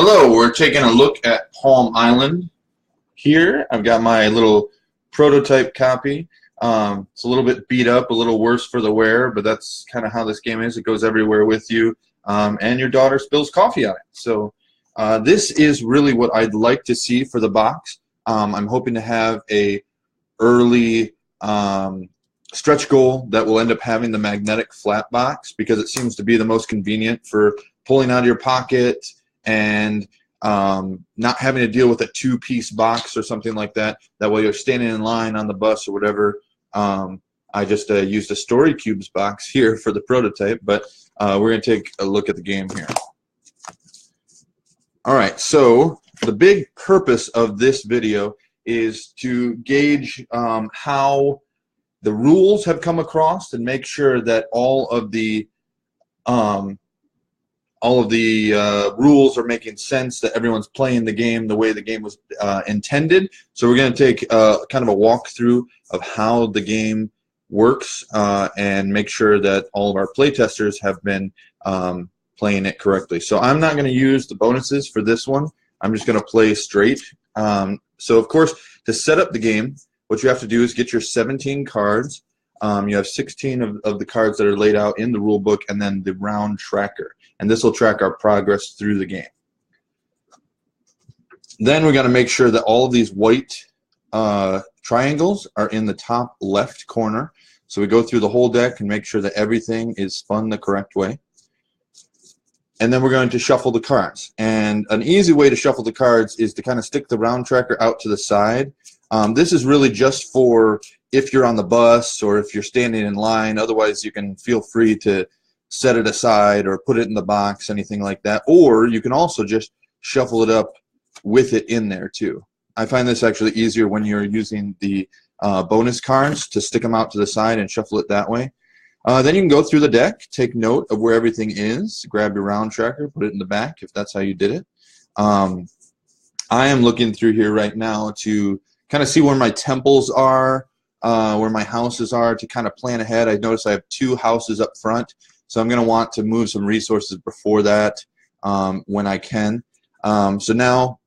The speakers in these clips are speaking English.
Hello, we're taking a look at Palm Island here. I've got my little prototype copy. It's a little bit beat up, a little worse for the wear, but that's kind of how this game is. It goes everywhere with you, and your daughter spills coffee on it. So this is really what I'd like to see for the box. I'm hoping to have a early stretch goal that will end up having the magnetic flat box because it seems to be the most convenient for pulling out of your pocket and not having to deal with a two-piece box or something like that. That way you're standing in line on the bus or whatever. I just used a Story Cubes box here for the prototype, but we're going to take a look at the game here. All right, so the big purpose of this video is to gauge how the rules have come across and make sure that all of the rules are making sense, that everyone's playing the game the way the game was intended. So we're going to take kind of a walkthrough of how the game works and make sure that all of our playtesters have been playing it correctly. So I'm not going to use the bonuses for this one. I'm just going to play straight. So of course, to set up the game, what you have to do is get your 17 cards. You have 16 of the cards that are laid out in the rule book, and then the round tracker. And this will track our progress through the game. Then we're going to make sure that all of these white triangles are in the top left corner. So we go through the whole deck and make sure that everything is spun the correct way. And then we're going to shuffle the cards. And an easy way to shuffle the cards is to kind of stick the round tracker out to the side. This is really just for if you're on the bus or if you're standing in line. Otherwise, you can feel free to set it aside or put it in the box, anything like that. Or you can also just shuffle it up with it in there too. I find this actually easier when you're using the bonus cards to stick them out to the side and shuffle it that way. Then you can go through the deck, take note of where everything is, grab your round tracker, put it in the back if that's how you did it. I am looking through here right now to kind of see where my temples are, where my houses are, to kind of plan ahead. I notice I have 2 houses up front, so I'm going to want to move some resources before that when I can. So now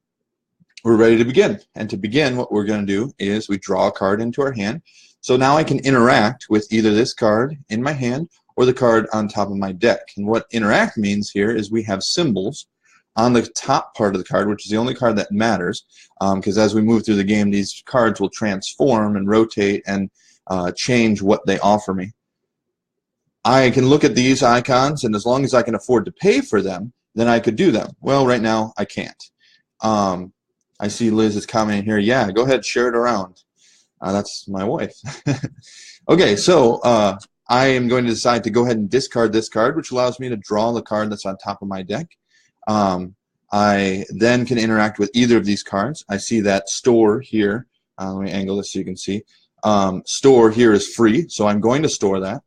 we're ready to begin. And to begin, what we're going to do is we draw a card into our hand. So now I can interact with either this card in my hand or the card on top of my deck. And what interact means here is we have symbols on the top part of the card, which is the only card that matters, because as we move through the game, these cards will transform and rotate and change what they offer me. I can look at these icons, and as long as I can afford to pay for them, then I could do them. Well, right now, I can't. I see Liz is commenting here. Yeah, go ahead, share it around. That's my wife. Okay, so I am going to decide to go ahead and discard this card, which allows me to draw the card that's on top of my deck. I then can interact with either of these cards. I see that store here. Let me angle this so you can see. Store here is free, so I'm going to store that.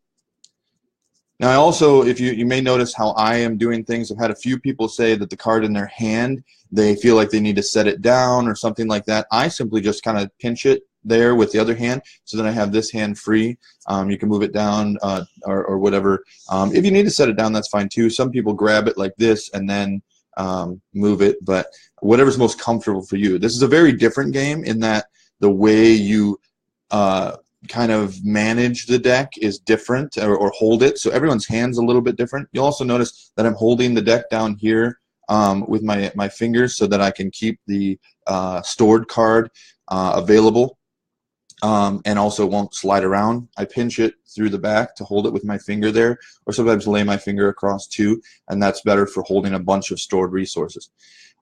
Now, I also, if you may notice how I am doing things. I've had a few people say that the card in their hand, they feel like they need to set it down or something like that. I simply just kind of pinch it there with the other hand, so then I have this hand free. You can move it down or whatever. If you need to set it down, that's fine too. Some people grab it like this and then move it, but whatever's most comfortable for you. This is a very different game in that the way you kind of manage the deck is different, or hold it. So everyone's hand's a little bit different. You'll also notice that I'm holding the deck down here with my fingers so that I can keep the stored card available. And also won't slide around. I pinch it through the back to hold it with my finger there, or sometimes lay my finger across too, and that's better for holding a bunch of stored resources.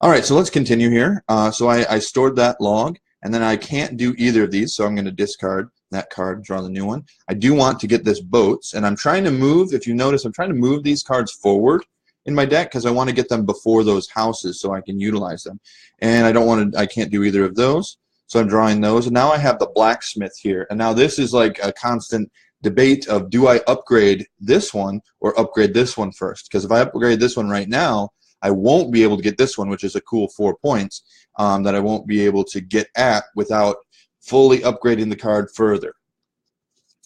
All right, so let's continue here. So I stored that log, and then I can't do either of these, so I'm going to discard that card, draw the new one. I do want to get this boats, and I'm trying to move, if you notice, I'm trying to move these cards forward in my deck because I want to get them before those houses so I can utilize them. And I can't do either of those. So I'm drawing those, and now I have the blacksmith here. And now this is like a constant debate of, do I upgrade this one or upgrade this one first? Because if I upgrade this one right now, I won't be able to get this one, which is a cool 4 points that I won't be able to get at without fully upgrading the card further.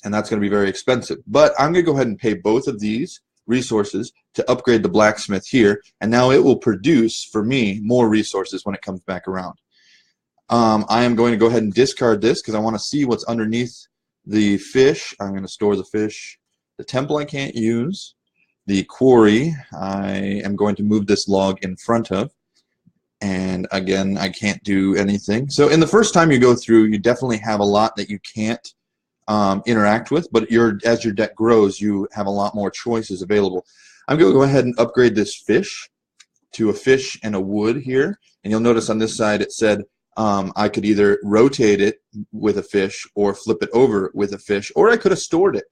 And that's going to be very expensive. But I'm going to go ahead and pay both of these resources to upgrade the blacksmith here, and now it will produce for me more resources when it comes back around. I am going to go ahead and discard this because I want to see what's underneath the fish. I'm going to store the fish. The temple I can't use. The quarry I am going to move this log in front of. And again, I can't do anything. So in the first time you go through, you definitely have a lot that you can't interact with, but as your deck grows, you have a lot more choices available. I'm going to go ahead and upgrade this fish to a fish and a wood here. And you'll notice on this side it said I could either rotate it with a fish or flip it over with a fish, or I could have stored it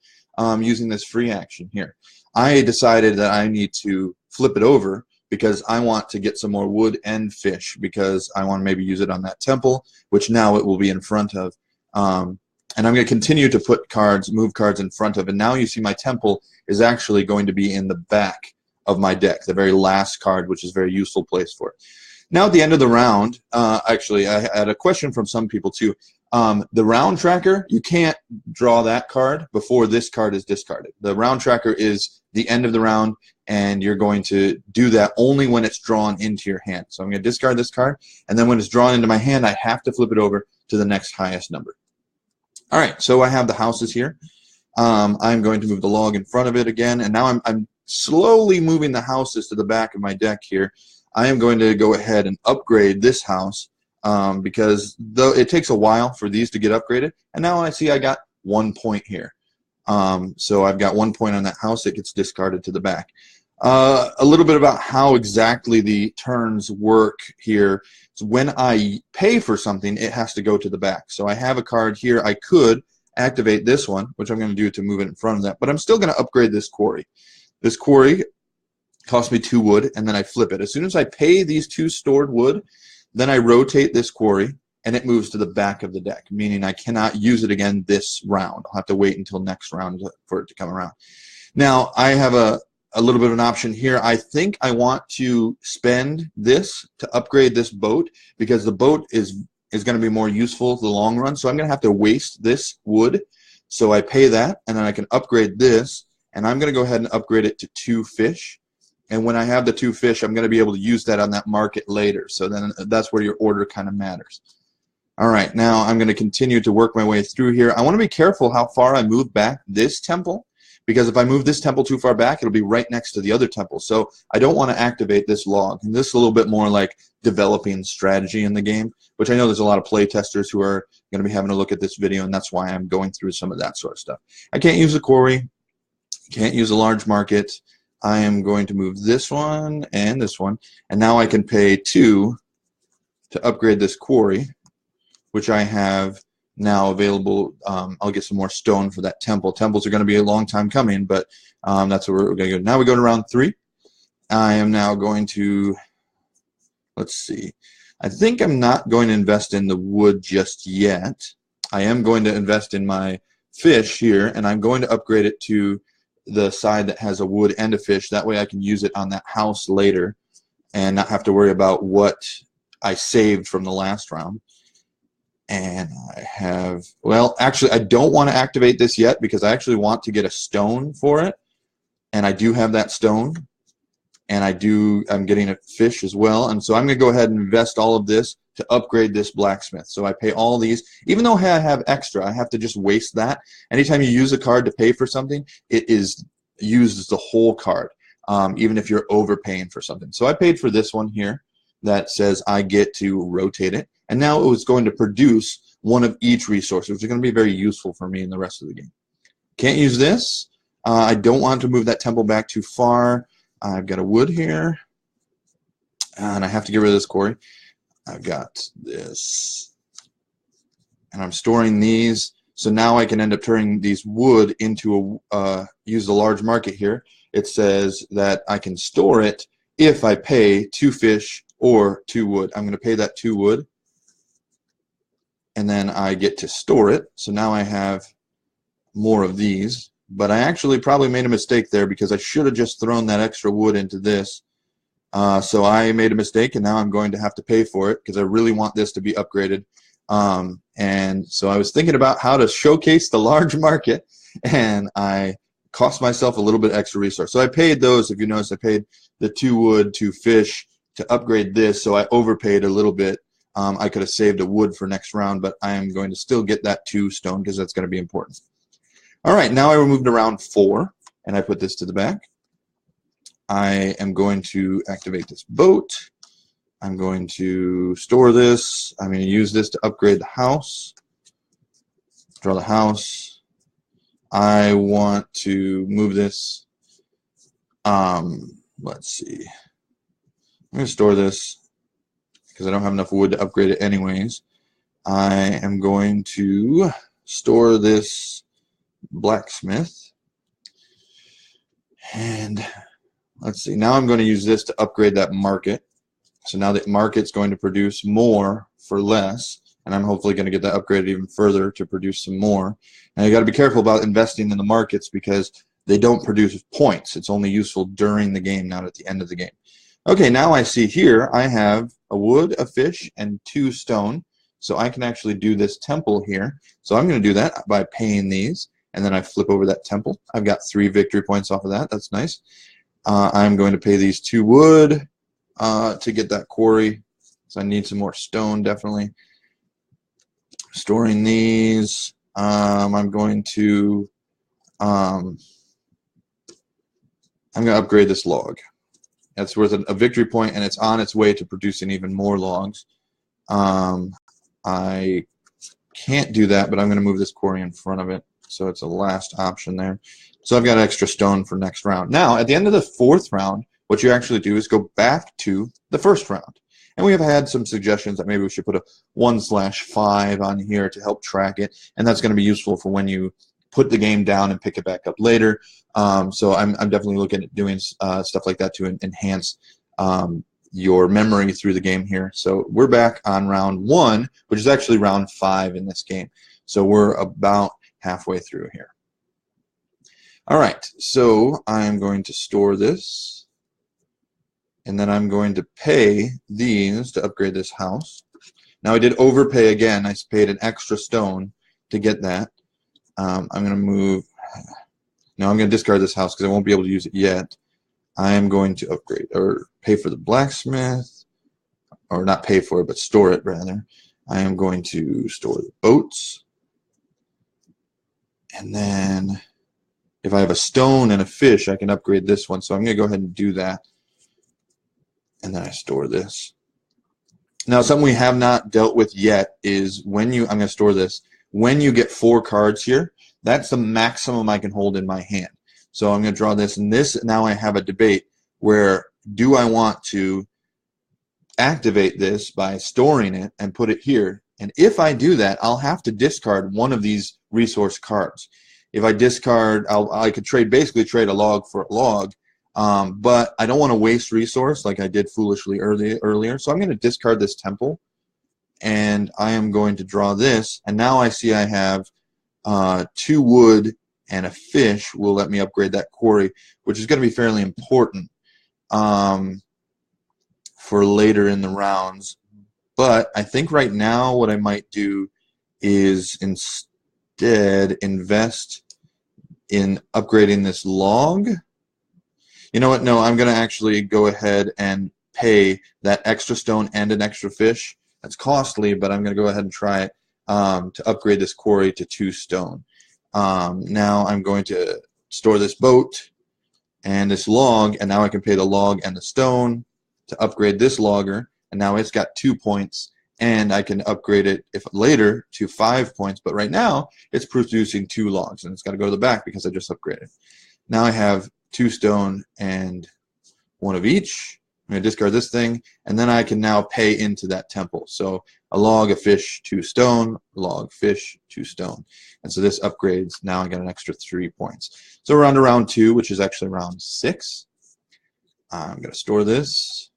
using this free action here. I decided that I need to flip it over because I want to get some more wood and fish because I want to maybe use it on that temple, which now it will be in front of. And I'm going to continue to put cards, move cards in front of, and now you see my temple is actually going to be in the back of my deck, the very last card, which is a very useful place for it. Now at the end of the round, actually I had a question from some people too. The round tracker, you can't draw that card before this card is discarded. The round tracker is the end of the round, and you're going to do that only when it's drawn into your hand. So I'm going to discard this card, and then when it's drawn into my hand, I have to flip it over to the next highest number. All right, so I have the houses here. I'm going to move the log in front of it again, and now I'm slowly moving the houses to the back of my deck here. I am going to go ahead and upgrade this house because though it takes a while for these to get upgraded, and now I see I got 1 point here. So I've got 1 point on that house that gets discarded to the back. A little bit about how exactly the turns work here. So when I pay for something, it has to go to the back. So I have a card here. I could activate this one, which I'm going to do to move it in front of that, but I'm still going to upgrade this quarry. This quarry cost me 2 wood, and then I flip it. As soon as I pay these 2 stored wood, then I rotate this quarry, and it moves to the back of the deck, meaning I cannot use it again this round. I'll have to wait until next round for it to come around. Now, I have a little bit of an option here. I think I want to spend this to upgrade this boat because the boat is going to be more useful for the long run, so I'm going to have to waste this wood. So I pay that, and then I can upgrade this, and I'm going to go ahead and upgrade it to 2 fish. And when I have the 2 fish, I'm going to be able to use that on that market later. So then that's where your order kind of matters. All right, now I'm going to continue to work my way through here. I want to be careful how far I move back this temple, because if I move this temple too far back, it'll be right next to the other temple. So I don't want to activate this log. And this is a little bit more like developing strategy in the game, which I know there's a lot of play testers who are going to be having a look at this video, and that's why I'm going through some of that sort of stuff. I can't use a quarry. Can't use a large market. I am going to move this one, and now I can pay 2 to upgrade this quarry, which I have now available. I'll get some more stone for that temple. Temples are going to be a long time coming, but that's where we're going to go. Now we go to round 3. I am now going to, let's see, I think I'm not going to invest in the wood just yet. I am going to invest in my fish here, and I'm going to upgrade it to the side that has a wood and a fish. That way I can use it on that house later and not have to worry about what I saved from the last round. And I have, well, actually I don't want to activate this yet because I actually want to get a stone for it, and I do have that stone, and I'm getting a fish as well, and so I'm going to go ahead and invest all of this to upgrade this blacksmith. So I pay all these. Even though I have extra, I have to just waste that. Anytime you use a card to pay for something, it is used as the whole card, even if you're overpaying for something. So I paid for this one here that says I get to rotate it, and now it was going to produce one of each resource, which is going to be very useful for me in the rest of the game. Can't use this. I don't want to move that temple back too far. I've got a wood here, and I have to get rid of this quarry. I've got this, and I'm storing these, so now I can end up turning these wood into use the large market here. It says that I can store it if I pay 2 fish or 2 wood. I'm going to pay that 2 wood, and then I get to store it. So now I have more of these, but I actually probably made a mistake there because I should have just thrown that extra wood into this. So I made a mistake, and now I'm going to have to pay for it because I really want this to be upgraded. And so I was thinking about how to showcase the large market, and I cost myself a little bit extra resource. So I paid those, if you notice, I paid the 2 wood, 2 fish to upgrade this, so I overpaid a little bit. I could have saved a wood for next round, but I am going to still get that 2 stone because that's going to be important. All right, now I moved to round 4, and I put this to the back. I am going to activate this boat. I'm going to store this. I'm going to use this to upgrade the house. Draw the house. I want to move this. Let's see. I'm going to store this because I don't have enough wood to upgrade it anyways. I am going to store this blacksmith. And let's see. Now I'm going to use this to upgrade that market. So now the market's going to produce more for less, and I'm hopefully going to get that upgraded even further to produce some more. And you got to be careful about investing in the markets because they don't produce points. It's only useful during the game, not at the end of the game. Okay, now I see here I have a wood, a fish, and 2 stone. So I can actually do this temple here. So I'm going to do that by paying these, and then I flip over that temple. I've got 3 victory points off of that. That's nice. I'm going to pay these 2 wood to get that quarry. So I need some more stone, definitely. Storing these. I'm going to upgrade this log. That's worth a victory point, and it's on its way to producing even more logs. I can't do that, but I'm going to move this quarry in front of it, so it's a last option there. So I've got extra stone for next round. Now, at the end of the 4th round, what you actually do is go back to the 1st round. And we have had some suggestions that maybe we should put a 1/5 on here to help track it, and that's going to be useful for when you put the game down and pick it back up later. So I'm definitely looking at doing stuff like that to enhance your memory through the game here. So we're back on round 1, which is actually round 5 in this game. So we're about halfway through here. All right, so I'm going to store this, and then I'm going to pay these to upgrade this house. Now I did overpay again. I paid an extra stone to get that. I'm going to move. Now I'm going to discard this house because I won't be able to use it yet. I am going to upgrade or pay for the blacksmith, or not pay for it, but store it rather. I am going to store the boats. And then if I have a stone and a fish, I can upgrade this one. So I'm going to go ahead and do that. And then I store this. Now, something we have not dealt with yet is when you, I'm going to store this, when you get 4 cards here, that's the maximum I can hold in my hand. So I'm going to draw this, and this, now I have a debate where do I want to activate this by storing it and put it here? And if I do that, I'll have to discard one of these resource cards. If I discard, I could basically trade a log for a log, but I don't want to waste resource like I did foolishly earlier. So I'm going to discard this temple, and I am going to draw this, and now I see I have 2 wood and a fish will let me upgrade that quarry, which is going to be fairly important for later in the rounds. But I think right now what I might do is instead invest in upgrading this log. You know what? No, I'm going to actually go ahead and pay that extra stone and an extra fish. That's costly, but I'm going to go ahead and try it to upgrade this quarry to 2 stone. Now I'm going to store this boat and this log, and now I can pay the log and the stone to upgrade this logger, and now it's got 2 points, and I can upgrade it if later to 5 points, but right now it's producing 2 logs, and it's got to go to the back because I just upgraded. Now I have 2 stone and 1 of each. I'm going to discard this thing, and then I can now pay into that temple. So a log, a fish, 2 stone, log, fish, 2 stone. And so this upgrades. Now I got an extra 3 points. So we're on to round 2, which is actually round 6. I'm going to store this.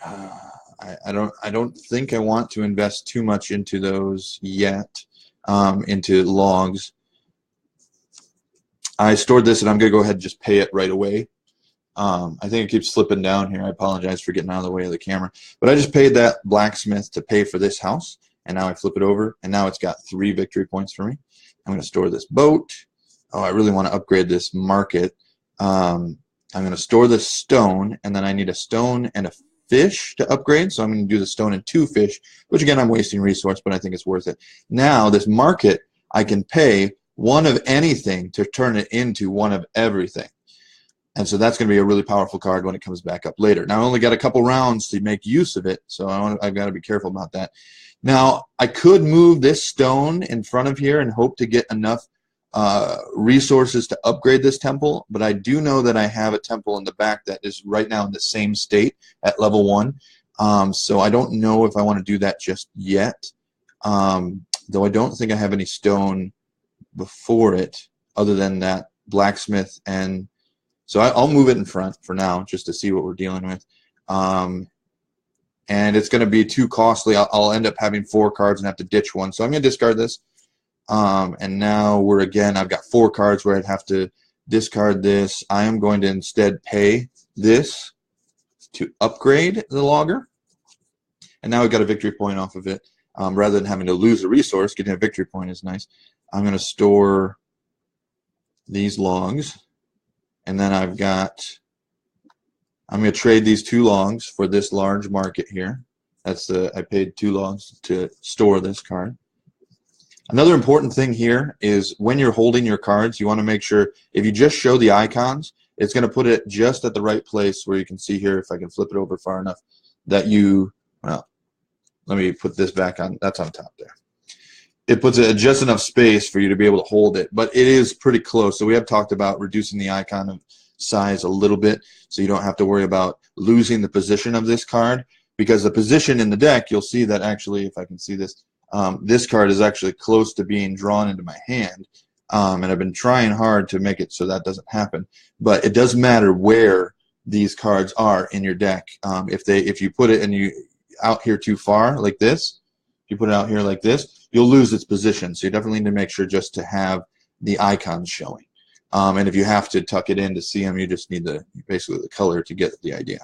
I don't think I want to invest too much into those yet, into logs. I stored this, and I'm going to go ahead and just pay it right away. I think it keeps slipping down here. I apologize for getting out of the way of the camera. But I just paid that blacksmith to pay for this house, and now I flip it over, and now it's got 3 victory points for me. I'm going to store this boat. oh, I really want to upgrade this market. I'm going to store the stone, and then I need a stone and a fish to upgrade, so I'm going to do the stone and 2 fish, which again I'm wasting resource, but I think it's worth it. Now this market, I can pay 1 of anything to turn it into 1 of everything. And so that's going to be a really powerful card when it comes back up later. Now I only got a couple rounds to make use of it, so I've got to be careful about that. Now I could move this stone in front of here and hope to get enough resources to upgrade this temple, but I do know that I have a temple in the back that is right now in the same state at level 1. So I don't know if I want to do that just yet, though I don't think I have any stone before it other than that blacksmith, and so I'll move it in front for now just to see what we're dealing with. And it's going to be too costly. I'll end up having 4 cards and have to ditch 1, so I'm going to discard this. And now I've got 4 cards where I'd have to discard this. I am going to instead pay this to upgrade the logger. And now we've got a victory point off of it. Rather than having to lose a resource, getting a victory point is nice. I'm going to store these logs. And then I'm going to trade these 2 logs for this large market here. I paid 2 logs to store this card. Another important thing here is when you're holding your cards, you want to make sure if you just show the icons, it's going to put it just at the right place where you can see here, if I can flip it over far enough, that well, let me put this back on, that's on top there. It puts it at just enough space for you to be able to hold it, but it is pretty close. So we have talked about reducing the icon of size a little bit so you don't have to worry about losing the position of this card, because the position in the deck, you'll see that actually, if I can see this, this card is actually close to being drawn into my hand, and I've been trying hard to make it so that doesn't happen. But it does matter where these cards are in your deck. If you put it out here too far like this, if you put it out here like this, you'll lose its position. So you definitely need to make sure just to have the icons showing. And if you have to tuck it in to see them, you just need basically the color to get the idea.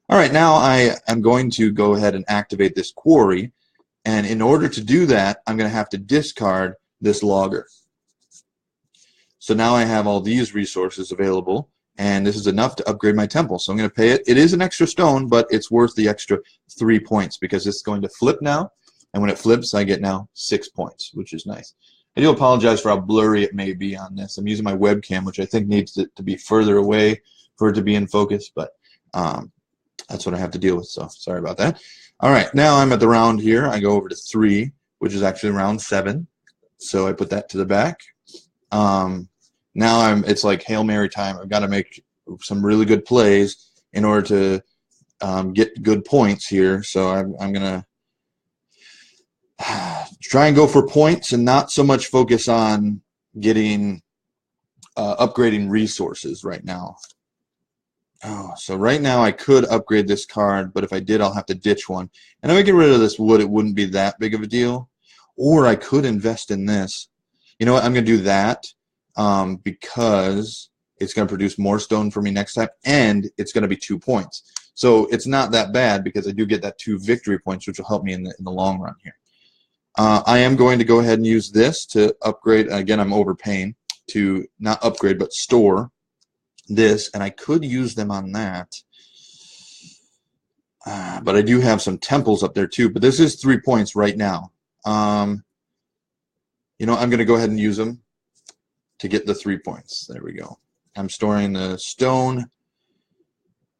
All right, now I am going to go ahead and activate this quarry. And in order to do that, I'm going to have to discard this logger. So now I have all these resources available, and this is enough to upgrade my temple. So I'm going to pay it. It is an extra stone, but it's worth the extra 3 points because it's going to flip now. And when it flips, I get now 6 points, which is nice. I do apologize for how blurry it may be on this. I'm using my webcam, which I think needs to be further away for it to be in focus, but that's what I have to deal with, so sorry about that. All right, now I'm at the round here. I go over to 3, which is actually round 7. So I put that to the back. Now it's like Hail Mary time. I've got to make some really good plays in order to get good points here. So I'm going to try and go for points and not so much focus on getting upgrading resources right now. Oh, so right now I could upgrade this card, but if I did, I'll have to ditch one. And if I get rid of this wood, it wouldn't be that big of a deal. Or I could invest in this. You know what? I'm going to do that because it's going to produce more stone for me next time, and it's going to be 2 points. So it's not that bad because I do get that 2 victory points, which will help me in the long run here. I am going to go ahead and use this to upgrade. Again, I'm overpaying to not upgrade, but store this, and I could use them on that. But I do have some temples up there too, but this is 3 points right now. You know, I'm going to go ahead and use them to get the 3 points. There we go. I'm storing the stone.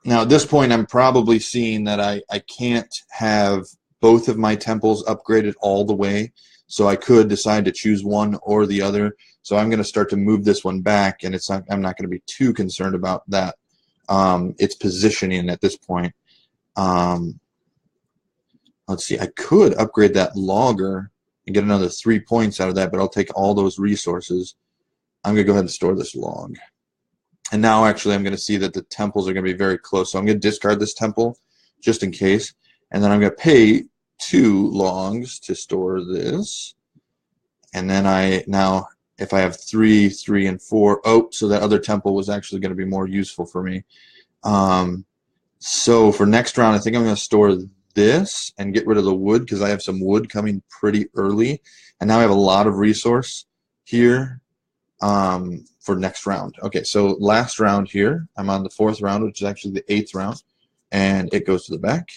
Now at this point, I'm probably seeing that I can't have both of my temples upgraded all the way, so I could decide to choose one or the other. So I'm going to start to move this one back, and I'm not going to be too concerned about that. It's positioning at this point. Let's see, I could upgrade that logger and get another 3 points out of that, but I'll take all those resources. I'm going to go ahead and store this log. And now actually I'm going to see that the temples are going to be very close. So I'm going to discard this temple just in case. And then I'm going to pay 2 logs to store this. And then now if I have 3, 3, and 4, so that other temple was actually going to be more useful for me. So for next round, I think I'm going to store this and get rid of the wood because I have some wood coming pretty early. And now I have a lot of resource here. for next round. Okay, so last round here, I'm on the 4th round, which is actually the 8th round, and it goes to the back.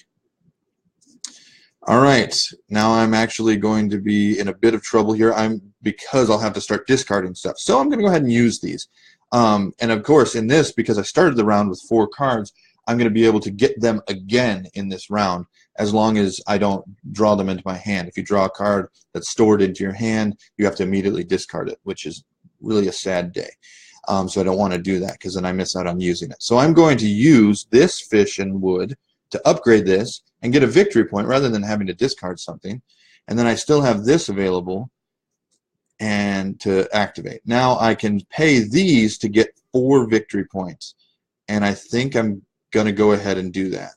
All right, now I'm actually going to be in a bit of trouble here because I'll have to start discarding stuff. So I'm going to go ahead and use these. And of course, in this, because I started the round with 4 cards, I'm going to be able to get them again in this round as long as I don't draw them into my hand. If you draw a card that's stored into your hand, you have to immediately discard it, which is really a sad day. So I don't want to do that because then I miss out on using it. So I'm going to use this fish and wood to upgrade this and get a victory point rather than having to discard something. And then I still have this available and to activate. Now I can pay these to get 4 victory points. And I think I'm going to go ahead and do that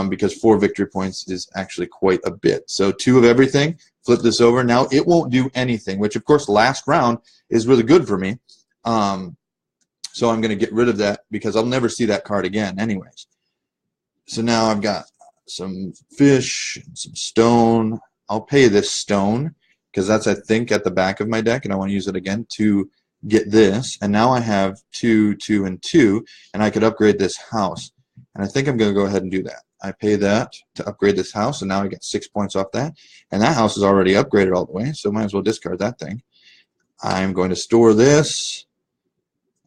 because 4 victory points is actually quite a bit. So 2 of everything, flip this over. Now it won't do anything, which of course last round is really good for me. So I'm going to get rid of that because I'll never see that card again anyways. So now I've got some fish, some stone. I'll pay this stone because that's, I think, at the back of my deck, and I want to use it again to get this. And now I have 2, 2, and 2, and I could upgrade this house. And I think I'm going to go ahead and do that. I pay that to upgrade this house, and now I get 6 points off that. And that house is already upgraded all the way, so might as well discard that thing. I'm going to store this.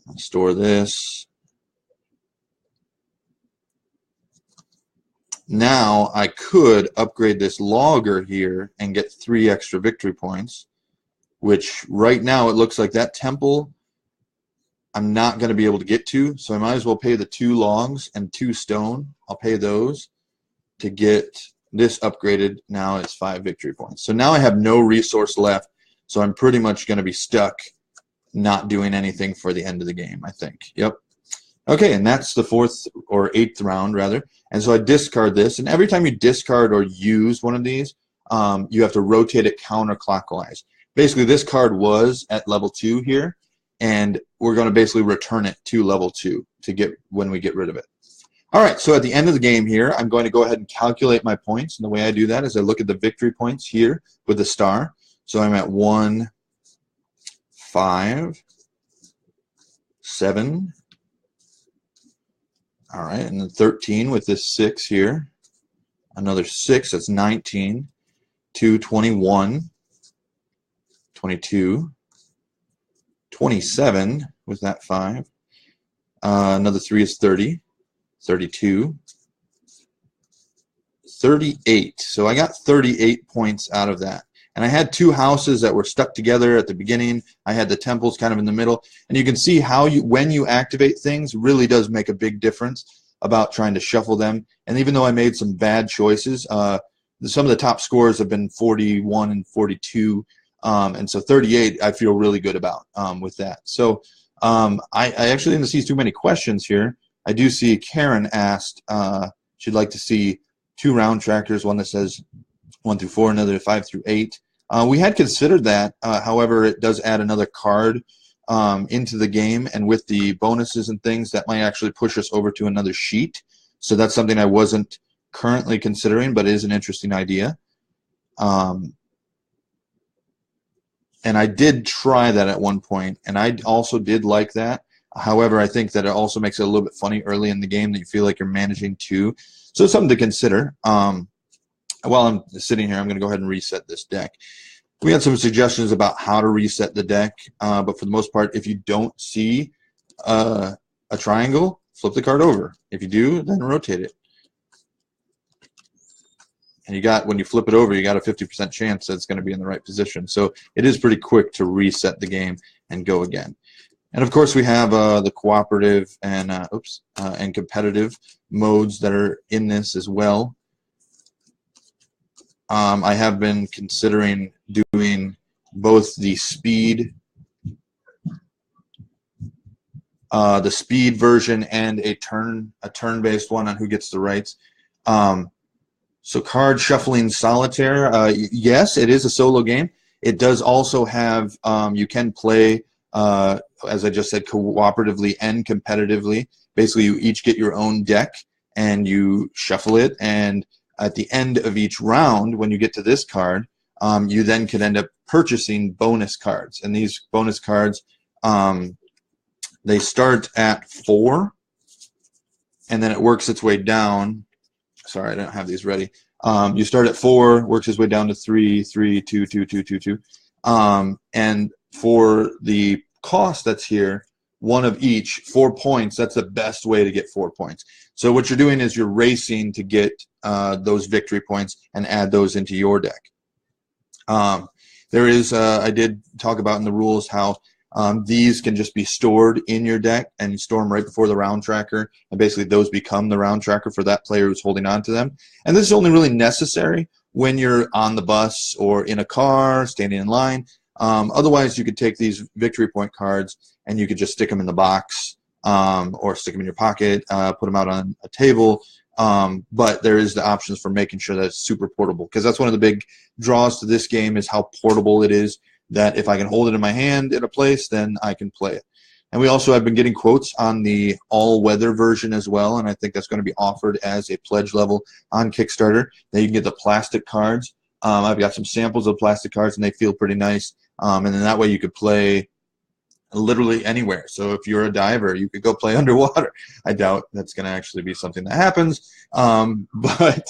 I'll store this. Now I could upgrade this logger here and get 3 extra victory points, which right now it looks like that temple I'm not going to be able to get to, so I might as well pay the 2 logs and 2 stone. I'll pay those to get this upgraded. Now it's 5 victory points. So now I have no resource left, so I'm pretty much going to be stuck not doing anything for the end of the game, I think. Yep. Okay, and that's the 4th or 8th round, rather. And so I discard this, and every time you discard or use one of these, you have to rotate it counterclockwise. Basically, this card was at level 2 here, and we're going to basically return it to level 2 to get when we get rid of it. All right, so at the end of the game here, I'm going to go ahead and calculate my points, and the way I do that is I look at the victory points here with the star. So I'm at 1, 5, 7. All right, and then 13 with this 6 here. Another 6, that's 19. 2, 21. 22. 27 with that 5. Another 3 is 30. 32. 38. So I got 38 points out of that. And I had 2 houses that were stuck together at the beginning. I had the temples kind of in the middle. And you can see how when you activate things really does make a big difference about trying to shuffle them. And even though I made some bad choices, some of the top scores have been 41 and 42. And so 38 I feel really good about with that. So I actually didn't see too many questions here. I do see Karen asked she'd like to see 2 round trackers, one that says 1 through 4, another 5 through 8. We had considered that, however, it does add another card into the game, and with the bonuses and things, that might actually push us over to another sheet. So that's something I wasn't currently considering, but it is an interesting idea. And I did try that at one point, and I also did like that. However, I think that it also makes it a little bit funny early in the game that you feel like you're managing 2. So it's something to consider. While I'm sitting here, I'm going to go ahead and reset this deck. We had some suggestions about how to reset the deck, but for the most part, if you don't see a triangle, flip the card over. If you do, then rotate it. And when you flip it over, you got a 50% chance that it's going to be in the right position. So it is pretty quick to reset the game and go again. And of course, we have the cooperative and competitive modes that are in this as well. I have been considering doing both the speed version and a turn-based one on who gets the rights. So card shuffling solitaire, yes, it is a solo game. It does also have, you can play, as I just said, cooperatively and competitively. Basically, you each get your own deck, and you shuffle it, and at the end of each round, when you get to this card, you then could end up purchasing bonus cards. And these bonus cards They start at 4, and then it works its way down. Sorry, I don't have these ready. You start at 4, works its way down to 3, 3, 2, 2, 2, 2, 2. And for the cost that's here, one of each, 4 points, that's the best way to get 4 points. So what you're doing is you're racing to get those victory points and add those into your deck. There is, I did talk about in the rules how these can just be stored in your deck, and you store them right before the round tracker, and basically those become the round tracker for that player who's holding on to them. And this is only really necessary when you're on the bus or in a car, standing in line. Otherwise, you could take these victory point cards and you could just stick them in the box or stick them in your pocket, put them out on a table. But there is the options for making sure that it's super portable, because that's one of the big draws to this game is how portable it is, that if I can hold it in my hand in a place, then I can play it. And we also have been getting quotes on the all-weather version as well, and I think that's going to be offered as a pledge level on Kickstarter. Then you can get the plastic cards. I've got some samples of plastic cards, and they feel pretty nice. And then that way you could play literally anywhere. So if you're a diver, you could go play underwater. I doubt that's going to actually be something that happens, but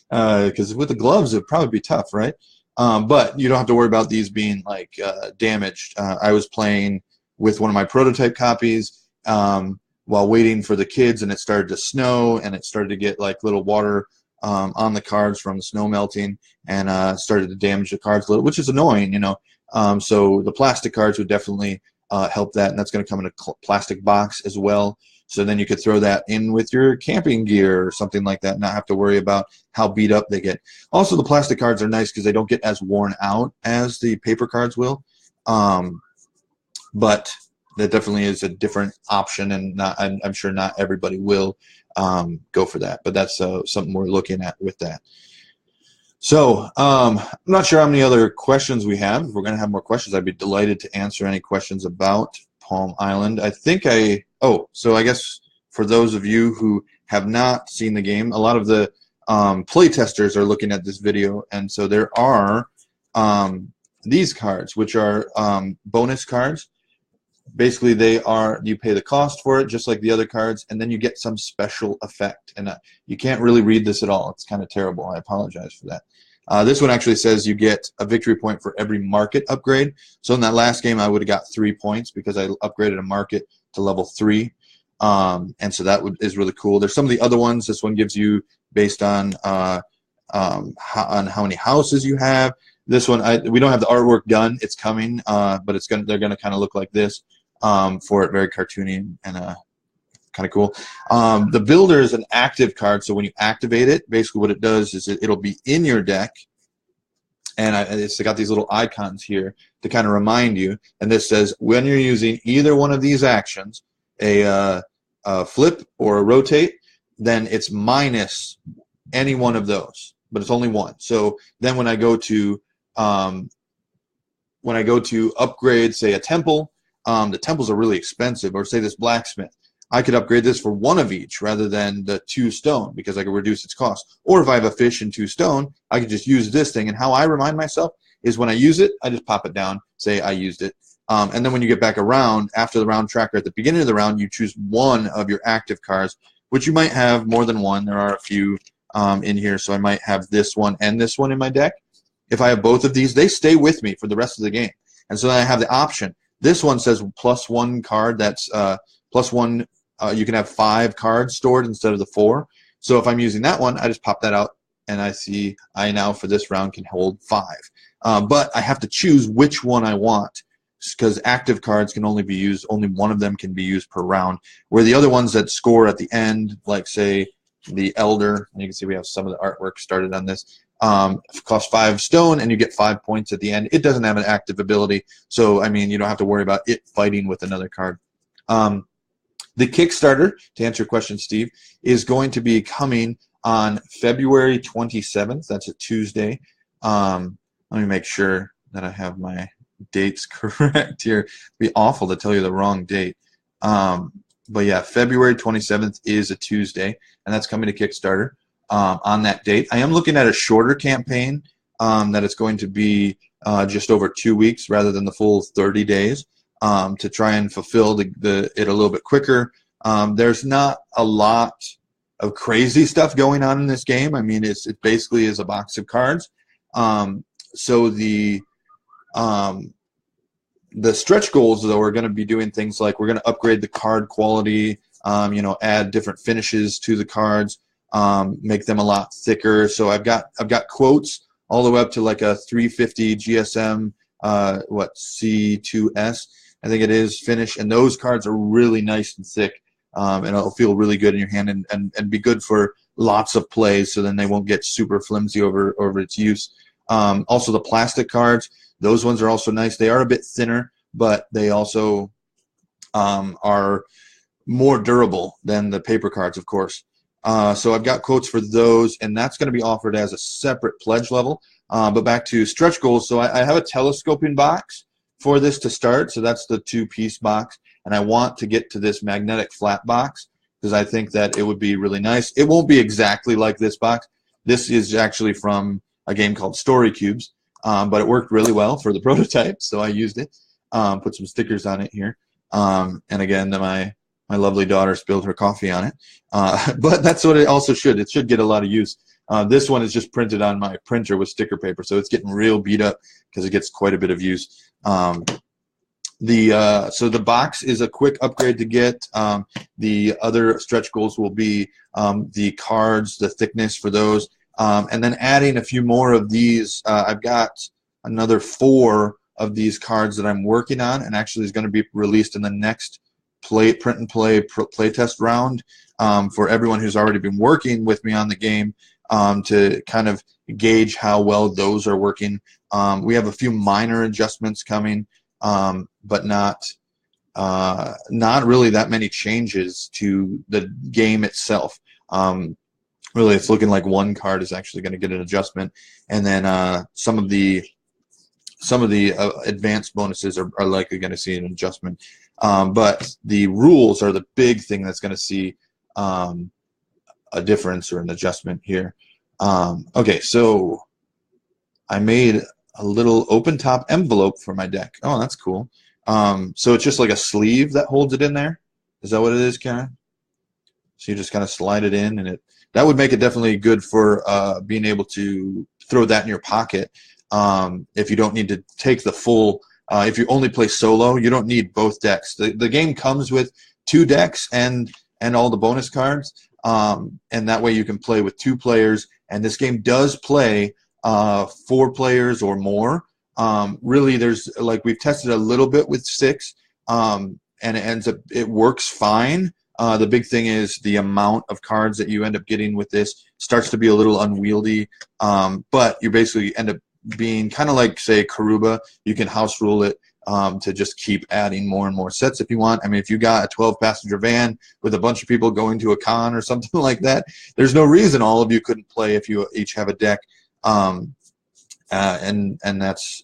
because with the gloves, it would probably be tough, right? But you don't have to worry about these being like damaged. I was playing with one of my prototype copies while waiting for the kids, and it started to snow, and it started to get like little water on the cards from the snow melting, and started to damage the cards a little, which is annoying, you know. So the plastic cards would definitely help that, and that's going to come in a plastic box as well. So then you could throw that in with your camping gear or something like that and not have to worry about how beat up they get. Also, the plastic cards are nice because they don't get as worn out as the paper cards will. But that definitely is a different option, and I'm sure not everybody will go for that. But that's something we're looking at with that. So I'm not sure how many other questions we have. If we're going to have more questions, I'd be delighted to answer any questions about Palm Island. So I guess for those of you who have not seen the game, a lot of the play testers are looking at this video, and so there are these cards, which are bonus cards. Basically, you pay the cost for it, just like the other cards, and then you get some special effect. And you can't really read this at all. It's kind of terrible. I apologize for that. This one actually says you get a victory point for every market upgrade. So in that last game, I would have got 3 points because I upgraded a market to level 3. And so that is really cool. There's some of the other ones. This one gives you based on how many houses you have. This one, we don't have the artwork done. It's coming, but they're gonna kind of look like this for it, very cartoony and kind of cool. The builder is an active card, so when you activate it, basically what it does is it'll be in your deck, and it's got these little icons here to kind of remind you. And this says when you're using either one of these actions, a flip or a rotate, then it's minus any one of those, but it's only one. So then when I go to upgrade, say a temple, the temples are really expensive, or say this blacksmith, I could upgrade this for 1 of each rather than the 2 stone because I could reduce its cost. Or if I have a fish and 2 stone, I could just use this thing. And how I remind myself is when I use it, I just pop it down, say I used it. And then when you get back around, after the round tracker, at the beginning of the round, you choose 1 of your active cards, which you might have more than 1. There are a few in here, so I might have this one and this one in my deck. If I have both of these, they stay with me for the rest of the game. And so then I have the option. This one says +1 card. That's +1. You can have 5 cards stored instead of the 4. So if I'm using that one, I just pop that out, and I see I now for this round can hold 5. But I have to choose which one I want because active cards can only be used, only one of them can be used per round, where the other ones that score at the end, like say the Elder, and you can see we have some of the artwork started on this, costs 5 stone and you get 5 points at the end. It doesn't have an active ability, so I mean you don't have to worry about it fighting with another card. The Kickstarter, to answer your question, Steve, is going to be coming on February 27th. That's a Tuesday. Let me make sure that I have my dates correct here. It'd be awful to tell you the wrong date. But yeah, February 27th is a Tuesday, and that's coming to Kickstarter on that date. I am looking at a shorter campaign that it's going to be just over 2 weeks rather than the full 30 days. to try and fulfill it a little bit quicker. There's not a lot of crazy stuff going on in this game. I mean, it basically is a box of cards. So the stretch goals, though, are going to be doing things like we're going to upgrade the card quality, add different finishes to the cards, make them a lot thicker. So I've got quotes all the way up to like a 350 GSM, C2S, I think it is, finish, and those cards are really nice and thick, and it'll feel really good in your hand and be good for lots of plays. So then they won't get super flimsy over its use. Also, the plastic cards, those ones are also nice. They are a bit thinner, but they also are more durable than the paper cards, of course. So I've got quotes for those, and that's going to be offered as a separate pledge level. But back to stretch goals. So I have a telescoping box for this to start. So that's the 2-piece box. And I want to get to this magnetic flat box because I think that it would be really nice. It won't be exactly like this box. This is actually from a game called Story Cubes, but it worked really well for the prototype, so I used it. Put some stickers on it here. And again, my lovely daughter spilled her coffee on it. But that's what it also should. It should get a lot of use. This one is just printed on my printer with sticker paper, so it's getting real beat up because it gets quite a bit of use. So the box is a quick upgrade to get. The other stretch goals will be the cards, the thickness for those, and then adding a few more of these. I've got another 4 of these cards that I'm working on, and actually is going to be released in the next print and play test round for everyone who's already been working with me on the game, to kind of gauge how well those are working. We have a few minor adjustments coming, but not really that many changes to the game itself. Really, it's looking like one card is actually going to get an adjustment, and then some of the advanced bonuses are likely going to see an adjustment. But the rules are the big thing that's going to see a difference or an adjustment here. Okay, so I made a little open top envelope for my deck. Oh, that's cool. So it's just like a sleeve that holds it in there. Is that what it is, Karen? So you just kind of slide it in, and that would make it definitely good for being able to throw that in your pocket. If you don't need to take the full, if you only play solo, you don't need both decks. The game comes with 2 decks and all the bonus cards, and that way you can play with 2 players. And this game does play 4 players or more. Really, there's we've tested a little bit with 6, and it works fine. The big thing is the amount of cards that you end up getting with this starts to be a little unwieldy, but you basically end up being kind of like, say, Karuba. You can house rule it to just keep adding more and more sets if you want. I mean, if you got a 12-passenger van with a bunch of people going to a con or something like that, there's no reason all of you couldn't play if you each have a deck, and that's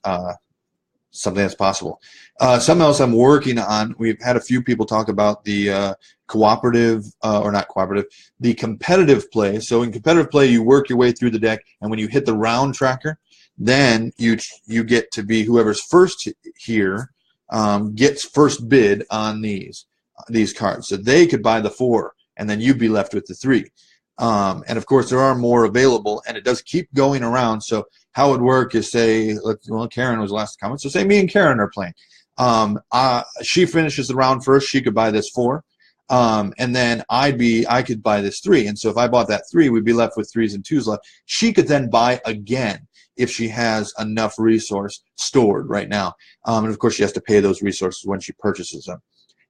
something that's possible. Something else I'm working on, we've had a few people talk about the cooperative, or not cooperative, the competitive play. So in competitive play, you work your way through the deck, and when you hit the round tracker, then you get to be whoever's first here gets first bid on these cards. So they could buy the 4, and then you'd be left with the 3. And of course, there are more available, and it does keep going around. So how it would work is, say, Karen was the last comment. So say me and Karen are playing. She finishes the round first. She could buy this 4. And then I could buy this 3. And so if I bought that 3, we'd be left with 3s and 2s left. She could then buy again if she has enough resource stored right now. And of course, she has to pay those resources when she purchases them.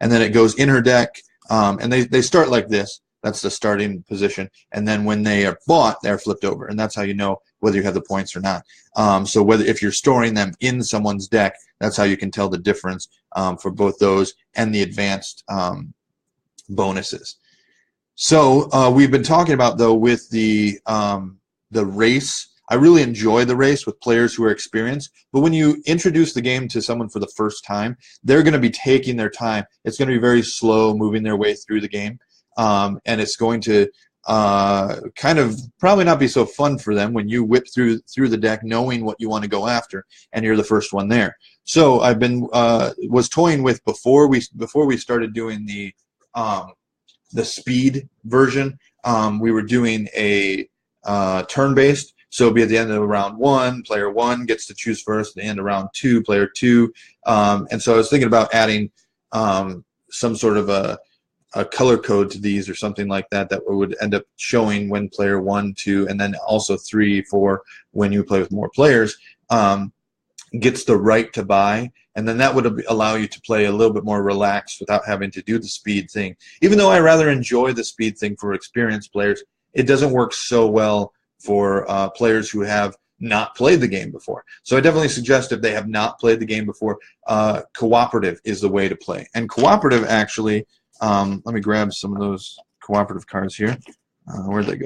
And then it goes in her deck, and they start like this. That's the starting position. And then when they are bought, they're flipped over. And that's how you know whether you have the points or not. So if you're storing them in someone's deck, that's how you can tell the difference for both those and the advanced bonuses. So we've been talking about, though, with the race. I really enjoy the race with players who are experienced, but when you introduce the game to someone for the first time, they're going to be taking their time. It's going to be very slow moving their way through the game, and it's going to kind of probably not be so fun for them when you whip through the deck knowing what you want to go after and you're the first one there. So I've been was toying with before we started doing the speed version. We were doing a turn-based. So it'll be at the end of round 1, player 1 gets to choose first. At the end of round 2, player 2. And so I was thinking about adding some sort of a color code to these or something like that that would end up showing when player 1, 2, and then also 3, 4 when you play with more players gets the right to buy. And then that would allow you to play a little bit more relaxed without having to do the speed thing. Even though I rather enjoy the speed thing for experienced players, it doesn't work so well for players who have not played the game before. So I definitely suggest if they have not played the game before, cooperative is the way to play. And cooperative actually, let me grab some of those cooperative cards here. Where'd they go?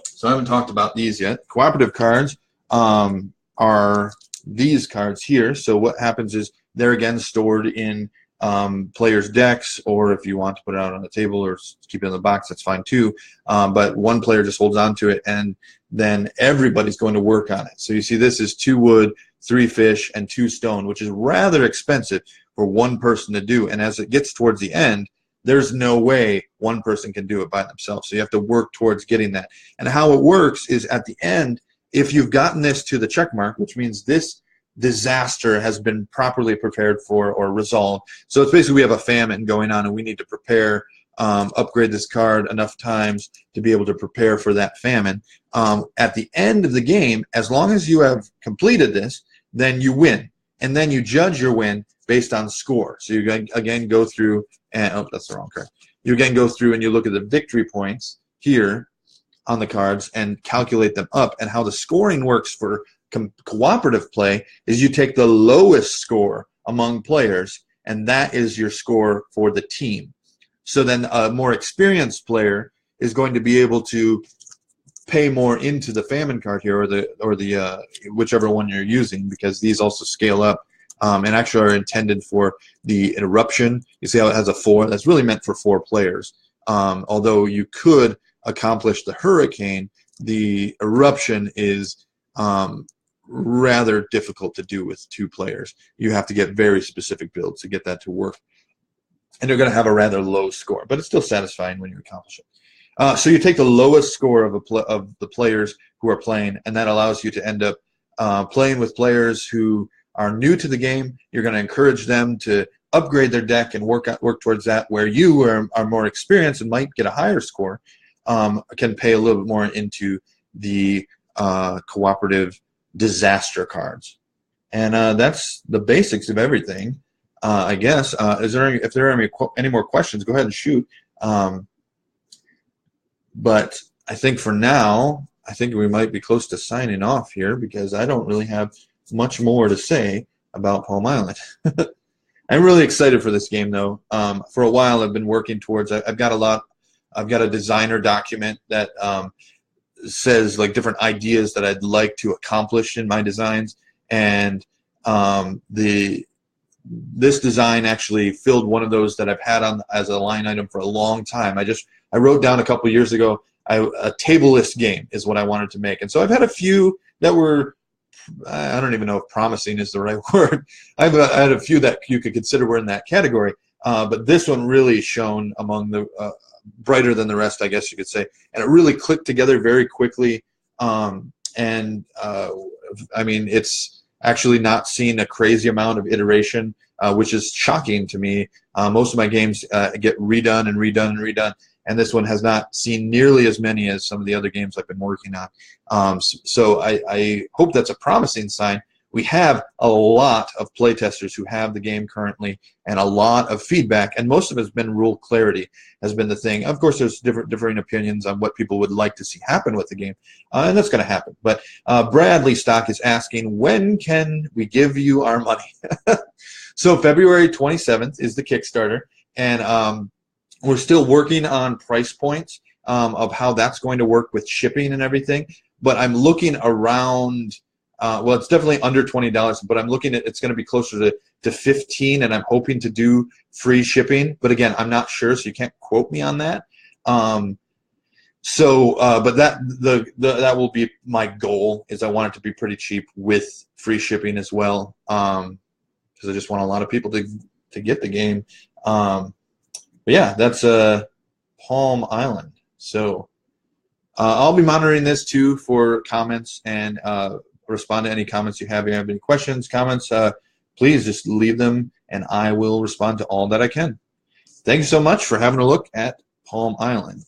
So I haven't talked about these yet. Cooperative cards are these cards here. So what happens is they're again stored in players' decks, or if you want to put it out on the table or keep it in the box, that's fine too. But one player just holds on to it, and then everybody's going to work on it. So you see this is 2 wood, 3 fish, and 2 stone, which is rather expensive for one person to do. And as it gets towards the end, there's no way one person can do it by themselves. So you have to work towards getting that. And how it works is at the end, if you've gotten this to the check mark, which means this disaster has been properly prepared for or resolved. So it's basically we have a famine going on and we need to prepare, upgrade this card enough times to be able to prepare for that famine. At the end of the game, as long as you have completed this, then you win. And then you judge your win based on score. So you again go through, and oh, that's the wrong card. You again go through and you look at the victory points here on the cards and calculate them up. And how the scoring works for cooperative play is you take the lowest score among players, and that is your score for the team. So then a more experienced player is going to be able to pay more into the famine card here, or the whichever one you're using, because these also scale up and actually are intended for the eruption. You see how it has a 4? That's really meant for 4 players. Although you could accomplish the hurricane, the eruption is rather difficult to do with 2 players. You have to get very specific builds to get that to work. And you're going to have a rather low score, but it's still satisfying when you accomplish it. So you take the lowest score of the players who are playing, and that allows you to end up playing with players who are new to the game. You're going to encourage them to upgrade their deck and work towards that, where you are more experienced and might get a higher score, can pay a little bit more into the cooperative disaster cards. And that's the basics of everything, I guess. If there are any more questions, go ahead and shoot. But I think for now, I think we might be close to signing off here, because I don't really have much more to say about Palm Island. I'm really excited for this game, though. For a while, I've been working towards. I've got a designer document that says like different ideas that I'd like to accomplish in my designs, and this design actually filled one of those that I've had on as a line item for a long time. I wrote down a couple years ago a table-less game is what I wanted to make, and so I've had a few that were, I don't even know if promising is the right word. I had a few that you could consider were in that category, but this one really shone among the brighter than the rest, I guess you could say, and it really clicked together very quickly. I mean, it's actually not seen a crazy amount of iteration, which is shocking to me. Most of my games get redone and redone and redone, and this one has not seen nearly as many as some of the other games I've been working on. So I hope that's a promising sign. We have a lot of playtesters who have the game currently, and a lot of feedback, and most of it has been rule clarity has been the thing. Of course, there's differing opinions on what people would like to see happen with the game, and that's going to happen. But Bradley Stock is asking, when can we give you our money? So February 27th is the Kickstarter, and we're still working on price points of how that's going to work with shipping and everything. But I'm looking around. Well, it's definitely under $20, but I'm looking at it's going to be closer to 15, and I'm hoping to do free shipping. But again, I'm not sure, so you can't quote me on that. But that will be my goal. Is I want it to be pretty cheap with free shipping as well. Because I just want a lot of people to get the game. But yeah, that's Palm Island. So I'll be monitoring this too for comments and respond to any comments you have. If you have any questions, comments, please just leave them, and I will respond to all that I can. Thank you so much for having a look at Palm Island.